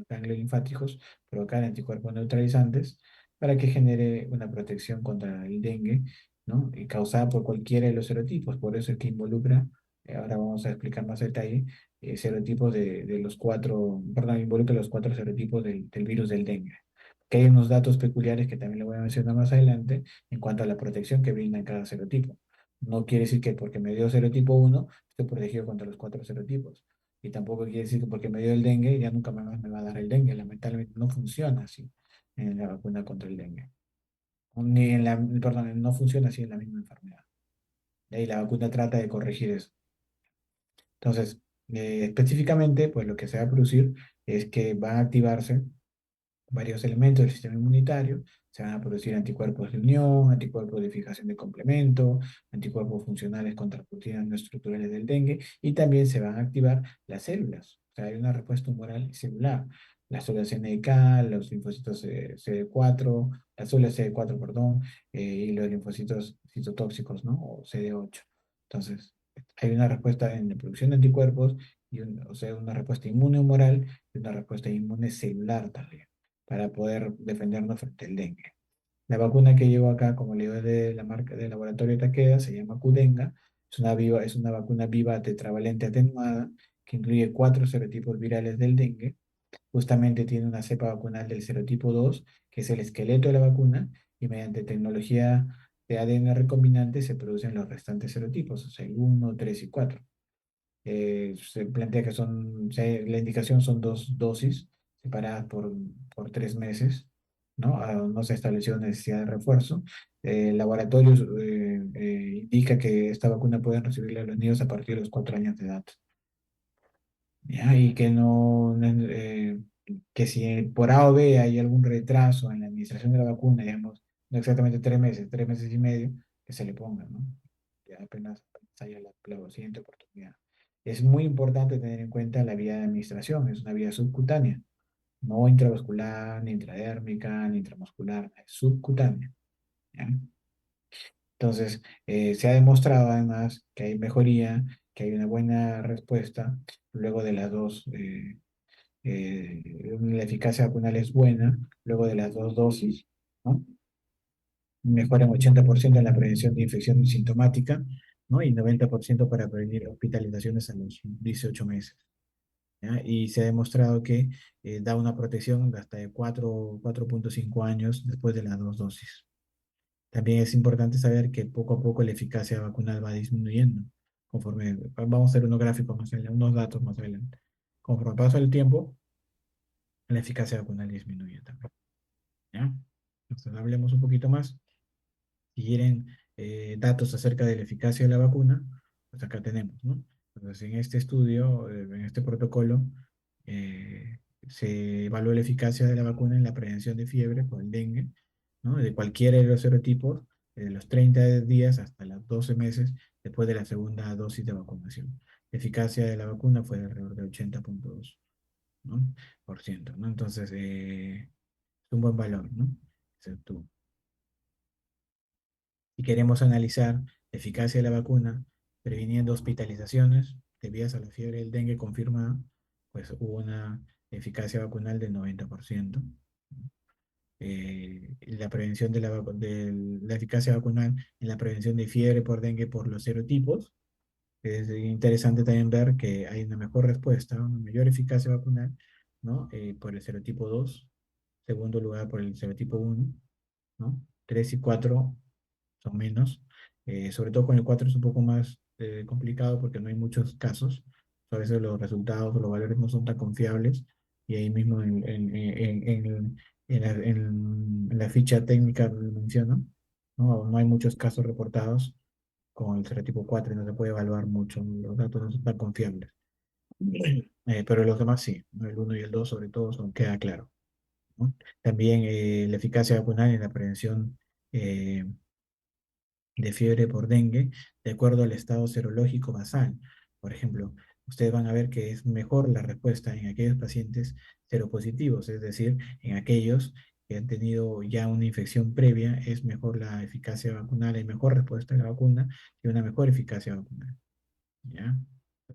ganglios linfáticos, provocar anticuerpos neutralizantes para que genere una protección contra el dengue, ¿no? Y causada por cualquiera de los serotipos. Por eso es que involucra, ahora vamos a explicar más detalle, serotipos de los cuatro, perdón, involucra los cuatro serotipos del virus del dengue. Que hay unos datos peculiares que también le voy a mencionar más adelante en cuanto a la protección que brinda en cada serotipo. No quiere decir que porque me dio serotipo 1, estoy protegido contra los cuatro serotipos. Y tampoco quiere decir que porque me dio el dengue, ya nunca más me va a dar el dengue. Lamentablemente no funciona así en la vacuna contra el dengue. Ni en la, perdón, no funciona así en la misma enfermedad. Y ahí la vacuna trata de corregir eso. Entonces, específicamente, pues lo que se va a producir es que van a activarse varios elementos del sistema inmunitario. Se van a producir anticuerpos de unión, anticuerpos de fijación de complemento, anticuerpos funcionales contra proteínas no estructurales del dengue y también se van a activar las células. O sea, hay una respuesta humoral celular. Las células NK, los linfocitos CD4, las células CD4, perdón, y los linfocitos citotóxicos, ¿no? O CD8. Entonces, hay una respuesta en la producción de anticuerpos, o sea, una respuesta inmune humoral y una respuesta inmune celular también. para poder defendernos frente al dengue. La vacuna que llevo acá, como le digo, es de la marca del laboratorio Takeda, se llama Qdenga. Es una vacuna viva tetravalente atenuada que incluye cuatro serotipos virales del dengue. Justamente tiene una cepa vacunal del serotipo 2, que es el esqueleto de la vacuna, y mediante tecnología de ADN recombinante se producen los restantes serotipos, o sea, el 1, 3 y 4. Se plantea que la indicación son dos dosis separadas por 3 meses, ¿no? No se estableció necesidad de refuerzo. El laboratorio indica que esta vacuna pueden recibirla los niños a partir de los 4 años de edad. ¿Ya? Y que que si por A o B hay algún retraso en la administración de la vacuna, digamos, no exactamente 3 meses, 3 meses y medio, que se le ponga, ¿no? Ya apenas haya la siguiente oportunidad. Es muy importante tener en cuenta la vía de administración, es una vía subcutánea, no intravascular, ni intradérmica, ni intramuscular, es subcutánea. ¿Ya? Entonces, se ha demostrado además que hay mejoría, que hay una buena respuesta luego de las dos. La eficacia vacunal es buena luego de las dos dosis, ¿no? Mejora en 80% en la prevención de infección sintomática, ¿no? Y 90% para prevenir hospitalizaciones a los 18 meses. ¿Ya? Y se ha demostrado que da una protección de hasta de 4,5 años después de las dos dosis. También es importante saber que poco a poco la eficacia vacunal va disminuyendo, conforme vamos a hacer unos gráficos más adelante, unos datos más adelante. Conforme pasa el tiempo, la eficacia vacunal disminuye también. ¿Ya? Entonces, hablemos un poquito más. Si quieren datos acerca de la eficacia de la vacuna, pues acá tenemos, ¿no? Entonces, en este estudio, en este protocolo, se evaluó la eficacia de la vacuna en la prevención de fiebre por el dengue, ¿no? De cualquiera de los serotipos, de los 30 días hasta los 12 meses después de la segunda dosis de vacunación. La eficacia de la vacuna fue de alrededor de 80,2, ¿no? Por ciento, ¿no? Entonces, es un buen valor, ¿no? Se obtuvo. Si queremos analizar la eficacia de la vacuna previniendo hospitalizaciones debidas a la fiebre del dengue confirmada, pues hubo una eficacia vacunal del 90%. La prevención de la eficacia vacunal en la prevención de fiebre por dengue por los serotipos. Es interesante también ver que hay una mejor respuesta, una mayor eficacia vacunal, ¿no? Por el serotipo 2, segundo lugar por el serotipo 1, ¿no? 3 y 4 son menos. Sobre todo con el 4 es un poco más complicado porque no hay muchos casos. A veces los resultados o los valores no son tan confiables y ahí mismo en la ficha técnica lo menciono, ¿no? No hay muchos casos reportados con el serotipo 4 y no se puede evaluar mucho. Los datos no son tan confiables. Pero los demás sí, ¿no? El uno y el 2 sobre todo son, queda claro, ¿no? También la eficacia vacunal en la prevención eh, de fiebre por dengue de acuerdo al estado serológico basal. Por ejemplo, ustedes van a ver que es mejor la respuesta en aquellos pacientes seropositivos, es decir, en aquellos que han tenido ya una infección previa, es mejor la eficacia vacunal, hay mejor respuesta a la vacuna y una mejor eficacia vacunal. ¿Ya?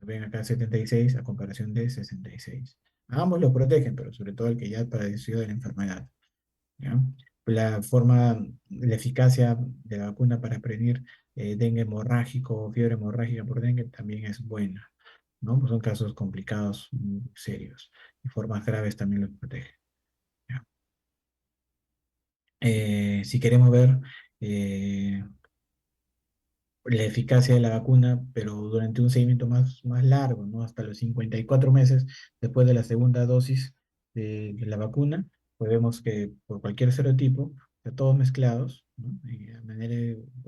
Ven acá 76 a comparación de 66. Ambos lo protegen, pero sobre todo el que ya padeció de la enfermedad. ¿Ya? La eficacia de la vacuna para prevenir dengue hemorrágico o fiebre hemorrágica por dengue también es buena, ¿no? Pues son casos complicados, serios, y formas graves también los protege. ¿Ya? Si queremos ver eh, la eficacia de la vacuna, pero durante un seguimiento más largo, ¿no? Hasta los 54 meses después de la segunda dosis de la vacuna, pues vemos que por cualquier serotipo, o sea, todos mezclados, ¿no? Y de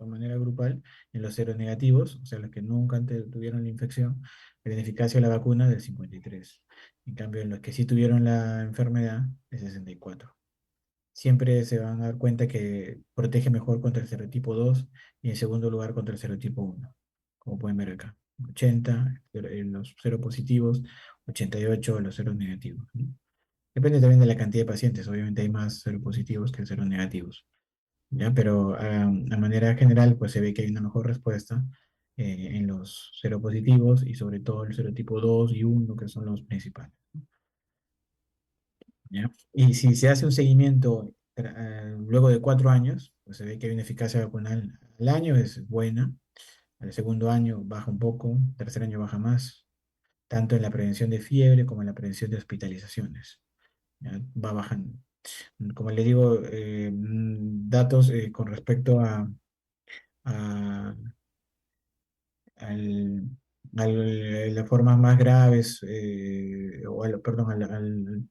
manera grupal, en los seronegativos, o sea, los que nunca antes tuvieron la infección, la eficacia de la vacuna del 53. En cambio, en los que sí tuvieron la enfermedad, de 64. Siempre se van a dar cuenta que protege mejor contra el serotipo 2 y en segundo lugar contra el serotipo 1, como pueden ver acá. 80 en los seropositivos, 88 en los seronegativos, ¿no? Depende también de la cantidad de pacientes, obviamente hay más seropositivos que seronegativos, ¿ya? Pero de manera general, pues se ve que hay una mejor respuesta en los seropositivos y sobre todo el serotipo 2 y 1, que son los principales. ¿ya? Y si se hace un seguimiento luego de 4 años, pues se ve que hay una eficacia vacunal al año, es buena, al segundo año baja un poco, tercer año baja más, tanto en la prevención de fiebre como en la prevención de hospitalizaciones. ¿Ya? Va bajando. Como le digo, datos con respecto a, al- las formas más graves, perdón,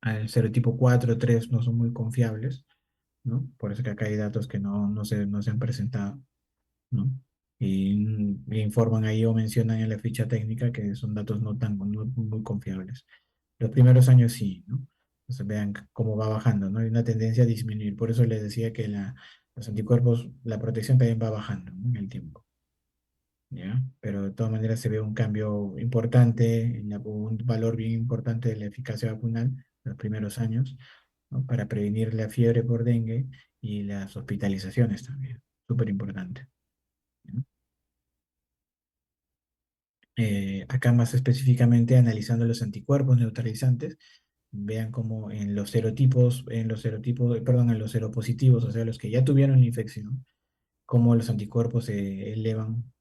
al serotipo 4 3 no son muy confiables, ¿no? Por eso que acá hay datos que no se han presentado, ¿no? Y informan ahí o mencionan en la ficha técnica que son datos no muy confiables. Los primeros años sí, ¿no? Entonces vean cómo va bajando, ¿no? Hay una tendencia a disminuir. Por eso les decía que los anticuerpos, la protección también va bajando, ¿no? En el tiempo, ¿ya? Pero de todas maneras se ve un cambio importante, un valor bien importante de la eficacia vacunal en los primeros años, ¿no? Para prevenir la fiebre por dengue y las hospitalizaciones también. Súper importante, ¿no? Acá más específicamente analizando los anticuerpos neutralizantes, vean cómo en los seropositivos, o sea, los que ya tuvieron la infección, cómo los anticuerpos se elevan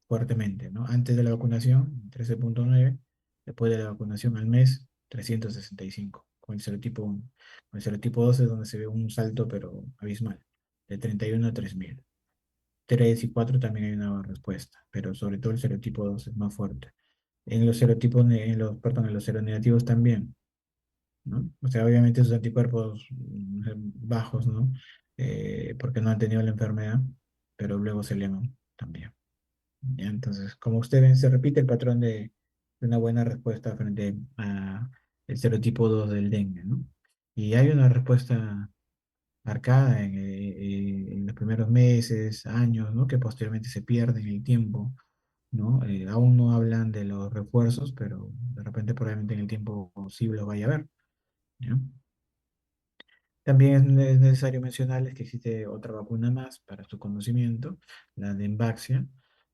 fuertemente, ¿no? Antes de la vacunación, 13,9, después de la vacunación al mes, 365. Con el serotipo 1. Con el serotipo 2 es donde se ve un salto, pero abismal, de 31 a 3000. 3 y 4 también hay una respuesta, pero sobre todo el serotipo 2 es más fuerte. En los seronegativos también, ¿no? O sea, obviamente sus anticuerpos bajos, ¿no? Porque no han tenido la enfermedad, pero luego se elevan también. ¿Ya? Entonces, como ustedes ven, se repite el patrón de una buena respuesta frente a el serotipo 2 del dengue, ¿no? Y hay una respuesta marcada en los primeros meses, años, ¿no? Que posteriormente se pierde en el tiempo, ¿no? Aún no hablan de los refuerzos, pero de repente probablemente en el tiempo sí los vaya a ver, ¿ya? También es necesario mencionarles que existe otra vacuna más para su conocimiento, la de Emvaxia,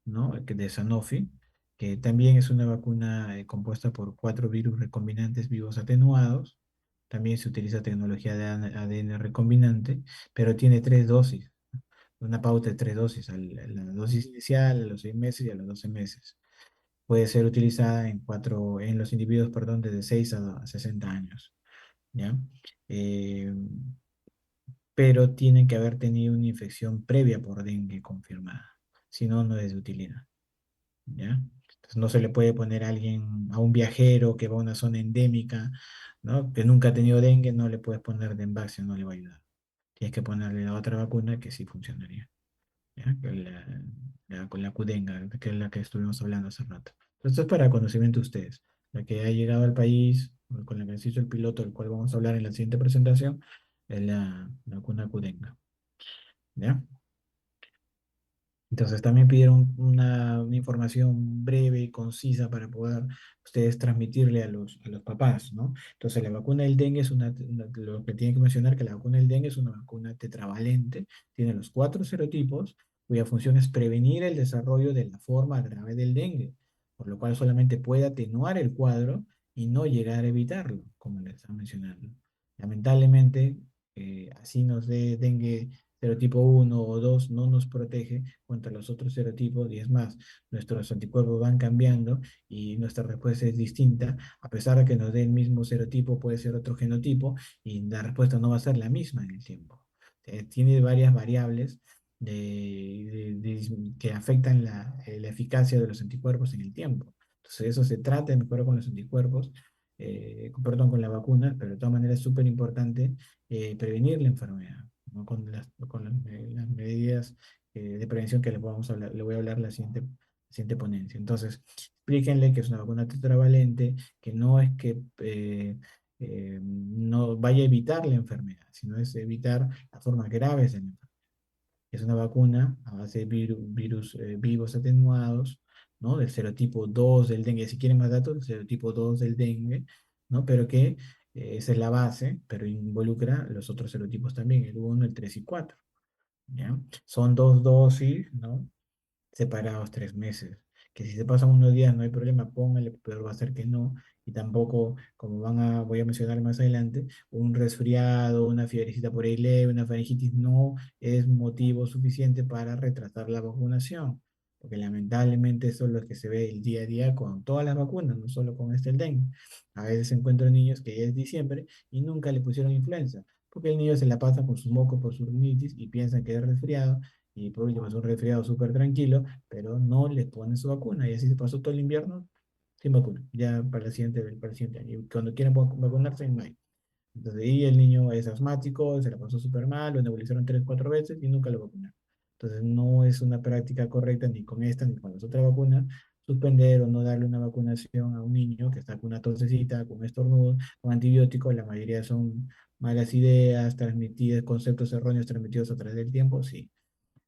¿no? Que de Sanofi, que también es una vacuna compuesta por 4 virus recombinantes vivos atenuados. También se utiliza tecnología de ADN recombinante, pero tiene 3 dosis, una pauta de 3 dosis, la dosis inicial, a los 6 meses y a los 12 meses. Puede ser utilizada en los individuos, perdón, desde 6 a 60 años, ¿ya? Eh, pero tienen que haber tenido una infección previa por dengue confirmada. Si no, no es de utilidad, ¿ya? Entonces no se le puede poner a alguien, a un viajero que va a una zona endémica, ¿no? Que nunca ha tenido dengue, no le puedes poner Dengvaxia, no le va a ayudar. Tienes que ponerle la otra vacuna que sí funcionaría, ¿ya? Que es con la Qdenga, que es la que estuvimos hablando hace rato. Esto es para conocimiento de ustedes. La que ha llegado al país, con la que se hizo el piloto, del cual vamos a hablar en la siguiente presentación, es la vacuna Qdenga. ¿Ya? Entonces también pidieron una información breve y concisa para poder ustedes transmitirle a los papás, ¿no? Entonces la vacuna del dengue lo que tienen que mencionar que la vacuna del dengue es una vacuna tetravalente, tiene los 4 serotipos, cuya función es prevenir el desarrollo de la forma grave del dengue, por lo cual solamente puede atenuar el cuadro y no llegar a evitarlo, como les estaba mencionando. Lamentablemente, así nos dé dengue serotipo 1 o 2 no nos protege contra los otros serotipos y es más, nuestros anticuerpos van cambiando y nuestra respuesta es distinta, a pesar de que nos dé el mismo serotipo, puede ser otro genotipo y la respuesta no va a ser la misma en el tiempo. Tiene varias variables que afectan la eficacia de los anticuerpos en el tiempo. Entonces, eso se trata de mejorar con los anticuerpos, perdón, con la vacuna, pero de todas maneras es súper importante prevenir la enfermedad, ¿no? Las medidas de prevención que le voy a hablar la siguiente ponencia. Entonces, explíquenle que es una vacuna tetravalente, que no es que no vaya a evitar la enfermedad, sino es evitar las formas graves de la enfermedad. Es una vacuna a base de virus vivos atenuados, ¿no? Del serotipo 2 del dengue. Si quieren más datos, del serotipo 2 del dengue, ¿no? Pero que esa es la base, pero involucra los otros serotipos también, el 1, el 3 y 4, ¿ya? Son 2 dosis, ¿no? Separados 3 meses, que si se pasan unos días no hay problema, póngale, pero va a ser que no. Y tampoco, como voy a mencionar más adelante, un resfriado, una fiebrecita por ahí leve, una faringitis no es motivo suficiente para retrasar la vacunación. Porque lamentablemente eso es lo que se ve el día a día con todas las vacunas, no solo con este el dengue. A veces encuentro niños que ya es diciembre y nunca le pusieron influenza, porque el niño se la pasa con sus mocos por su rinitis y piensan que es resfriado, y por último es un resfriado súper tranquilo, pero no le ponen su vacuna, y así se pasó todo el invierno sin vacuna, ya para el siguiente año. Y cuando quieren vacunarse en mayo. Entonces, y el niño es asmático, se la pasó súper mal, lo nebulizaron 3, 4 veces y nunca lo vacunaron. Entonces, no es una práctica correcta ni con esta ni con las otras vacunas, suspender o no darle una vacunación a un niño que está con una tosecita, con estornudo, con antibióticos. La mayoría son malas ideas, transmitidas, conceptos erróneos transmitidos a través del tiempo, sí.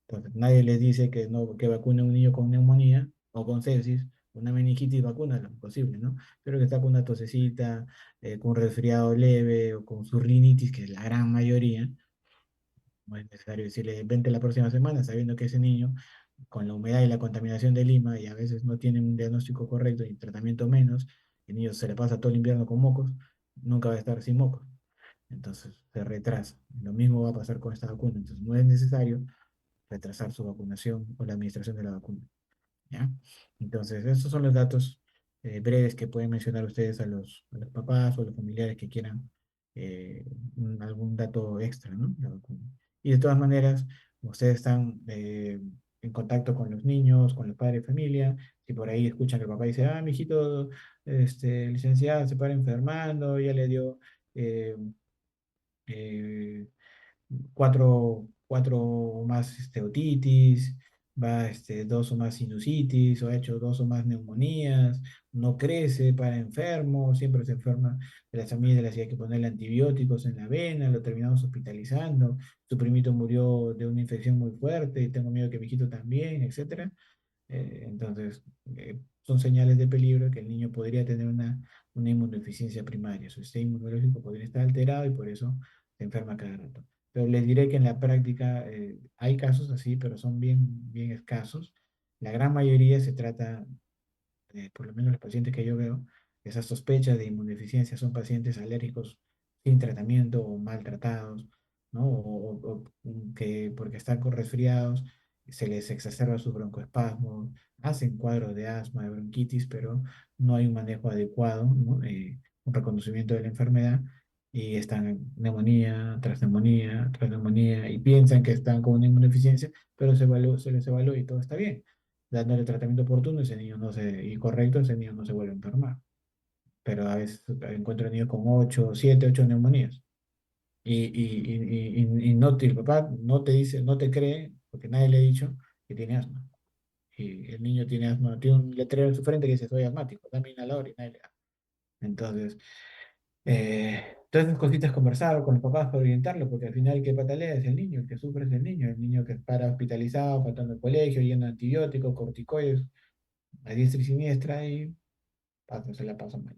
Entonces, nadie les dice que no, que vacune a un niño con neumonía o con sepsis, una meningitis, vacuna, lo posible, ¿no? Pero que está con una tosecita, con un resfriado leve o con su rinitis, que es la gran mayoría, no es necesario decirle, vente la próxima semana, sabiendo que ese niño, con la humedad y la contaminación de Lima, y a veces no tiene un diagnóstico correcto y tratamiento menos, el niño se le pasa todo el invierno con mocos, nunca va a estar sin mocos. Entonces se retrasa. Lo mismo va a pasar con esta vacuna. Entonces no es necesario retrasar su vacunación o la administración de la vacuna. ¿Ya? Entonces, estos son los datos breves que pueden mencionar ustedes a los papás o a los familiares que quieran algún dato extra, ¿no? La vacuna. Y de todas maneras, ustedes están en contacto con los niños, con los padres de familia, si por ahí escuchan que el papá dice, mi hijito, licenciado, se para enfermando, ya le dio eh, eh, cuatro o más otitis, va dos o más sinusitis, o ha hecho dos o más neumonías, no crece, para enfermo, siempre se enferma de las amígdalas y hay que ponerle antibióticos en la vena, lo terminamos hospitalizando, su primito murió de una infección muy fuerte y tengo miedo que mi hijito también, etcétera. Entonces, son señales de peligro que el niño podría tener una inmunodeficiencia primaria. Su sistema inmunológico podría estar alterado y por eso se enferma cada rato. Pero les diré que en la práctica hay casos así, pero son bien, bien escasos. La gran mayoría se trata, por lo menos los pacientes que yo veo, esas sospechas de inmunodeficiencia son pacientes alérgicos sin tratamiento o maltratados, ¿no? O que porque están con resfriados se les exacerba su broncoespasmo, hacen cuadros de asma, de bronquitis, pero no hay un manejo adecuado, ¿no? Un reconocimiento de la enfermedad y están en neumonía, tras neumonía, y piensan que están con una inmunodeficiencia, pero se les evalúa y todo está bien, dándole tratamiento oportuno, y correcto, ese niño no se vuelve a enfermar. Pero a veces encuentro niños con 8 neumonías. Y no el papá no te dice, no te cree, porque nadie le ha dicho que tiene asma. Y el niño tiene asma, tiene un letrero en su frente que dice, soy asmático, dame inhalador y nadie le da. Entonces, todas esas cositas conversar con los papás para orientarlo, porque al final el que patalea es el niño, el que sufre es el niño que para hospitalizado, faltando al colegio, yendo a antibióticos, corticoides, a diestra y siniestra y se la pasa mal.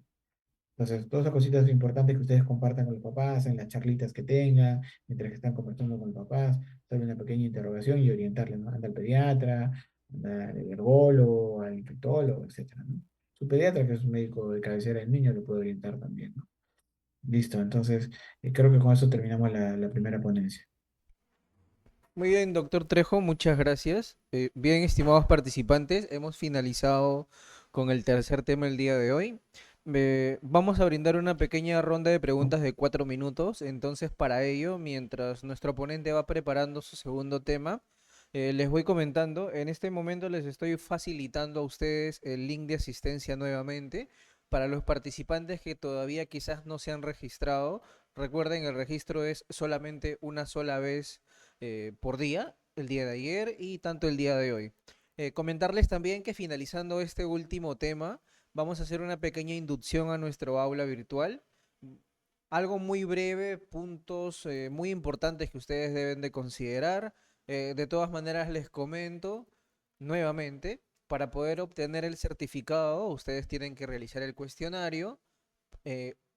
Entonces, todas esas cositas importantes que ustedes compartan con los papás, en las charlitas que tengan, mientras que están conversando con los papás, hacerle una pequeña interrogación y orientarle, ¿no? Anda al pediatra, anda al herbólogo, al infectólogo, etcétera, ¿no? Su pediatra, que es un médico de cabecera del niño, lo puede orientar también, ¿no? Listo, entonces creo que con eso terminamos la primera ponencia. Muy bien, doctor Trejo, muchas gracias. Bien, estimados participantes, hemos finalizado con el tercer tema el día de hoy. Vamos a brindar una pequeña ronda de preguntas de 4 minutos. Entonces, para ello, mientras nuestro ponente va preparando su segundo tema, les voy comentando. En este momento les estoy facilitando a ustedes el link de asistencia nuevamente. Para los participantes que todavía quizás no se han registrado, recuerden, el registro es solamente una sola vez por día, el día de ayer y tanto el día de hoy. Comentarles también que finalizando este último tema, vamos a hacer una pequeña inducción a nuestro aula virtual. Algo muy breve, puntos muy importantes que ustedes deben de considerar. De todas maneras, les comento nuevamente, para poder obtener el certificado, ustedes tienen que realizar el cuestionario.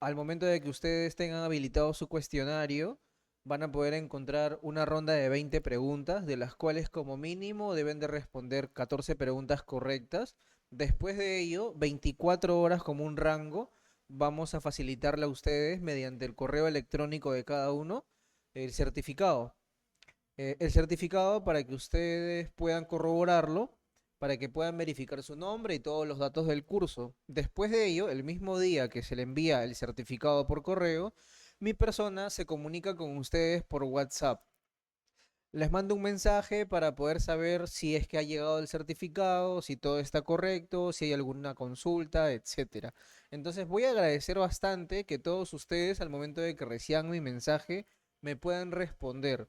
Al momento de que ustedes tengan habilitado su cuestionario, van a poder encontrar una ronda de 20 preguntas, de las cuales como mínimo deben de responder 14 preguntas correctas, Después de ello, 24 horas como un rango, vamos a facilitarle a ustedes mediante el correo electrónico de cada uno el certificado. El certificado para que ustedes puedan corroborarlo, para que puedan verificar su nombre y todos los datos del curso. Después de ello, el mismo día que se le envía el certificado por correo, mi persona se comunica con ustedes por WhatsApp. Les mando un mensaje para poder saber si es que ha llegado el certificado, si todo está correcto, si hay alguna consulta, etcétera. Entonces voy a agradecer bastante que todos ustedes al momento de que reciban mi mensaje me puedan responder.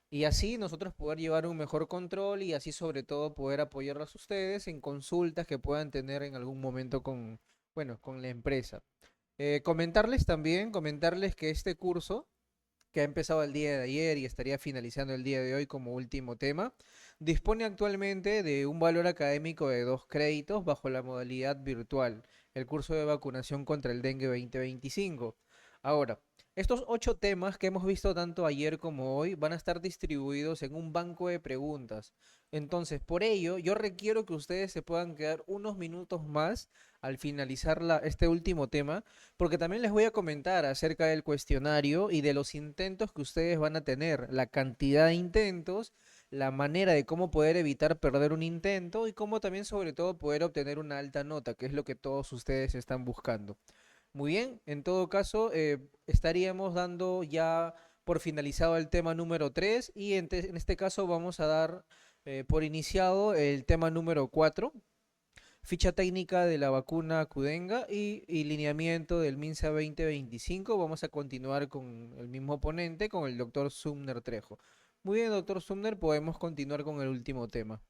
Y así nosotros poder llevar un mejor control y así sobre todo poder apoyarlos a ustedes en consultas que puedan tener en algún momento con, bueno, con la empresa. Comentarles también, comentarles que este curso que ha empezado el día de ayer y estaría finalizando el día de hoy como último tema, dispone actualmente de un valor académico de 2 créditos bajo la modalidad virtual, el curso de vacunación contra el dengue 2025. Ahora, estos 8 temas que hemos visto tanto ayer como hoy van a estar distribuidos en un banco de preguntas. Entonces, por ello, yo requiero que ustedes se puedan quedar unos minutos más al finalizar este último tema porque también les voy a comentar acerca del cuestionario y de los intentos que ustedes van a tener, la cantidad de intentos, la manera de cómo poder evitar perder un intento y cómo también sobre todo poder obtener una alta nota, que es lo que todos ustedes están buscando. Muy bien, en todo caso, estaríamos dando ya por finalizado el tema número 3 y en este caso vamos a dar por iniciado el tema número 4, ficha técnica de la vacuna Qdenga y lineamiento del MINSA 2025. Vamos a continuar con el mismo ponente, con el doctor Sumner Trejo. Muy bien, doctor Sumner, podemos continuar con el último tema.